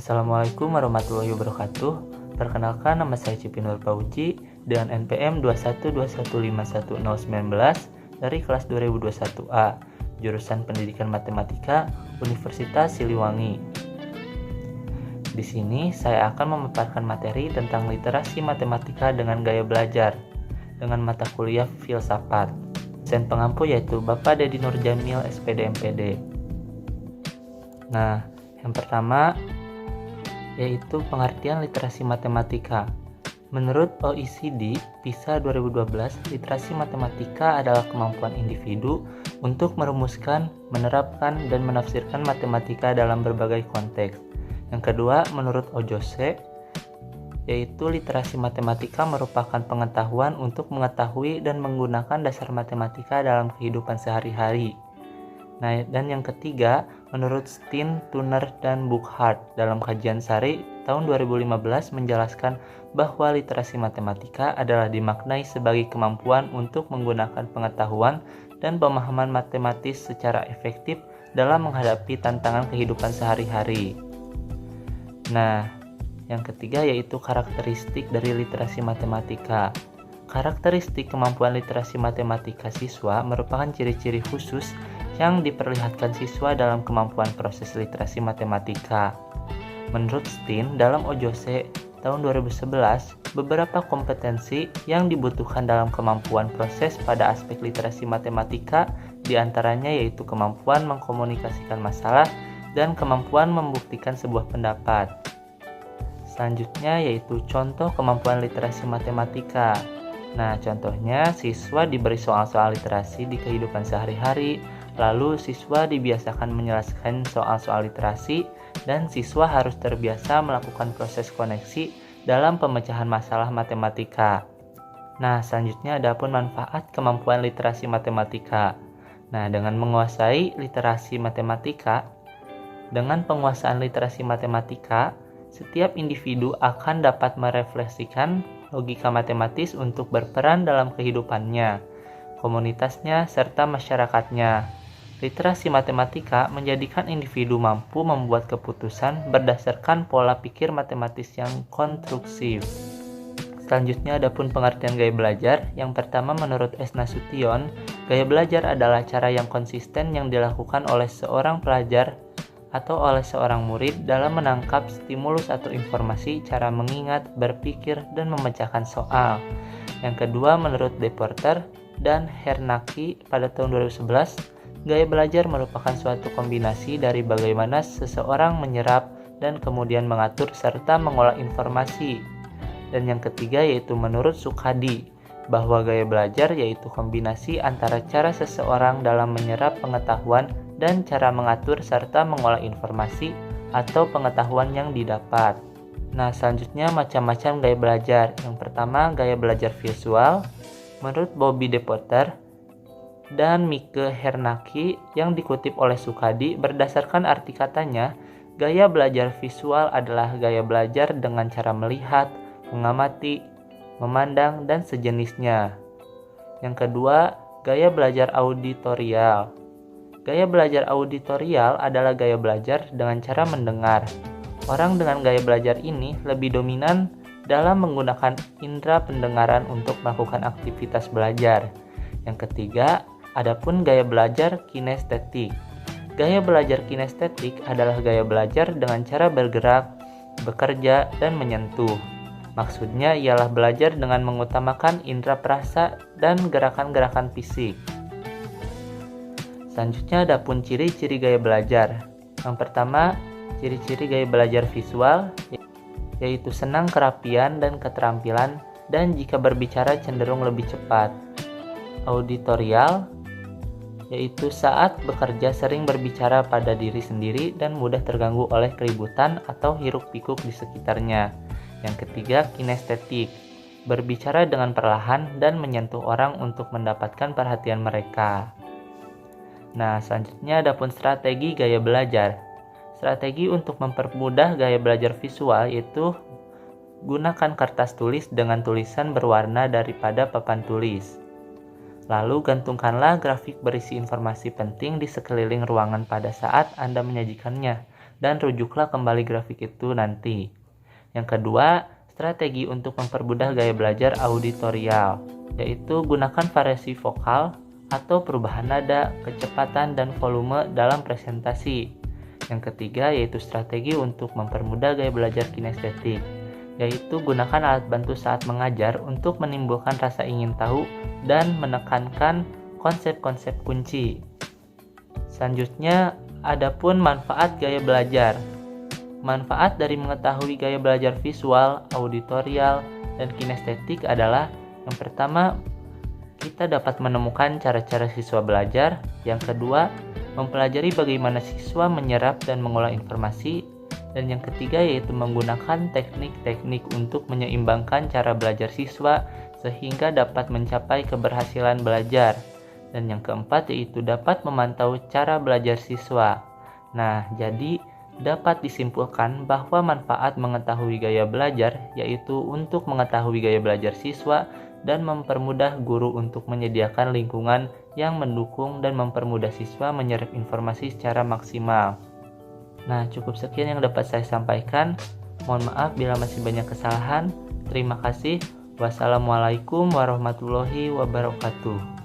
Assalamualaikum warahmatullahi wabarakatuh. Perkenalkan, nama saya Cipinur Pauci dengan NPM 212151019 dari kelas 2021A, jurusan Pendidikan Matematika, Universitas Siliwangi. Di sini saya akan memaparkan materi tentang literasi matematika dengan gaya belajar dengan mata kuliah filsafat. Dosen pengampu yaitu Bapak Dedi Nurjamil, SPD MPD. Nah, yang pertama yaitu pengertian literasi matematika. Menurut OECD PISA 2012, literasi matematika adalah kemampuan individu untuk merumuskan, menerapkan, dan menafsirkan matematika dalam berbagai konteks. Yang kedua, menurut Ojose, yaitu literasi matematika merupakan pengetahuan untuk mengetahui dan menggunakan dasar matematika dalam kehidupan sehari-hari. Nah, dan yang ketiga, menurut Steen, Turner, dan Burkhardt dalam kajian Sari tahun 2015 menjelaskan bahwa literasi matematika adalah dimaknai sebagai kemampuan untuk menggunakan pengetahuan dan pemahaman matematis secara efektif dalam menghadapi tantangan kehidupan sehari-hari. Nah, yang ketiga yaitu karakteristik dari literasi matematika. Karakteristik kemampuan literasi matematika siswa merupakan ciri-ciri khusus yang diperlihatkan siswa dalam kemampuan proses literasi matematika. Menurut Steen dalam Ojose tahun 2011, beberapa kompetensi yang dibutuhkan dalam kemampuan proses pada aspek literasi matematika diantaranya yaitu kemampuan mengkomunikasikan masalah dan kemampuan membuktikan sebuah pendapat. Selanjutnya yaitu contoh kemampuan literasi matematika. Nah, contohnya siswa diberi soal-soal literasi di kehidupan sehari-hari, lalu siswa dibiasakan menyelesaikan soal-soal literasi, dan siswa harus terbiasa melakukan proses koneksi dalam pemecahan masalah matematika. Nah, selanjutnya adapun manfaat kemampuan literasi matematika. Nah, dengan menguasai literasi matematika, dengan penguasaan literasi matematika, setiap individu akan dapat merefleksikan logika matematis untuk berperan dalam kehidupannya, komunitasnya, serta masyarakatnya. Literasi matematika menjadikan individu mampu membuat keputusan berdasarkan pola pikir matematis yang konstruksif. Selanjutnya adapun pengertian gaya belajar. Yang pertama menurut S. Nasution, gaya belajar adalah cara yang konsisten yang dilakukan oleh seorang pelajar atau oleh seorang murid dalam menangkap stimulus atau informasi, cara mengingat, berpikir, dan memecahkan soal. Yang kedua menurut Deporter dan Hernacki pada tahun 2011, gaya belajar merupakan suatu kombinasi dari bagaimana seseorang menyerap dan kemudian mengatur serta mengolah informasi. Dan yang ketiga yaitu menurut Sukhadi, bahwa gaya belajar yaitu kombinasi antara cara seseorang dalam menyerap pengetahuan dan cara mengatur serta mengolah informasi atau pengetahuan yang didapat. Nah, selanjutnya macam-macam gaya belajar. Yang pertama, gaya belajar visual. Menurut Bobby Deporter dan Mike Hernacki yang dikutip oleh Sukhadi, berdasarkan arti katanya, gaya belajar visual adalah gaya belajar dengan cara melihat, mengamati, memandang, dan sejenisnya. Yang kedua, gaya belajar auditorial. Gaya belajar auditorial adalah gaya belajar dengan cara mendengar. Orang dengan gaya belajar ini lebih dominan dalam menggunakan indera pendengaran untuk melakukan aktivitas belajar. Yang ketiga, adapun gaya belajar kinestetik. Gaya belajar kinestetik adalah gaya belajar dengan cara bergerak, bekerja, dan menyentuh. Maksudnya ialah belajar dengan mengutamakan indera perasa dan gerakan-gerakan fisik. Selanjutnya adapun ciri-ciri gaya belajar. Yang pertama, ciri-ciri gaya belajar visual yaitu senang kerapian dan keterampilan, dan jika berbicara cenderung lebih cepat. Auditorial yaitu saat bekerja sering berbicara pada diri sendiri dan mudah terganggu oleh keributan atau hiruk-pikuk di sekitarnya. Yang ketiga, kinestetik, berbicara dengan perlahan dan menyentuh orang untuk mendapatkan perhatian mereka. Nah, selanjutnya adapun strategi gaya belajar. Strategi untuk mempermudah gaya belajar visual yaitu gunakan kertas tulis dengan tulisan berwarna daripada papan tulis. Lalu gantungkanlah grafik berisi informasi penting di sekeliling ruangan pada saat Anda menyajikannya. dan rujuklah kembali grafik itu nanti. Yang kedua, strategi untuk mempermudah gaya belajar auditorial, yaitu gunakan variasi vokal atau perubahan nada, kecepatan, dan volume dalam presentasi. Yang ketiga yaitu strategi untuk mempermudah gaya belajar kinestetik, yaitu gunakan alat bantu saat mengajar untuk menimbulkan rasa ingin tahu dan menekankan konsep-konsep kunci. Selanjutnya, adapun manfaat gaya belajar. Manfaat dari mengetahui gaya belajar visual, auditorial, dan kinestetik adalah yang pertama, kita dapat menemukan cara-cara siswa belajar. Yang kedua, mempelajari bagaimana siswa menyerap dan mengolah informasi. Dan yang ketiga yaitu menggunakan teknik-teknik untuk menyeimbangkan cara belajar siswa sehingga dapat mencapai keberhasilan belajar. Dan yang keempat yaitu dapat memantau cara belajar siswa. Nah, jadi dapat disimpulkan bahwa manfaat mengetahui gaya belajar yaitu untuk mengetahui gaya belajar siswa dan mempermudah guru untuk menyediakan lingkungan yang mendukung dan mempermudah siswa menyerap informasi secara maksimal. Nah, cukup sekian yang dapat saya sampaikan. Mohon maaf bila masih banyak kesalahan. Terima kasih. Wassalamualaikum warahmatullahi wabarakatuh.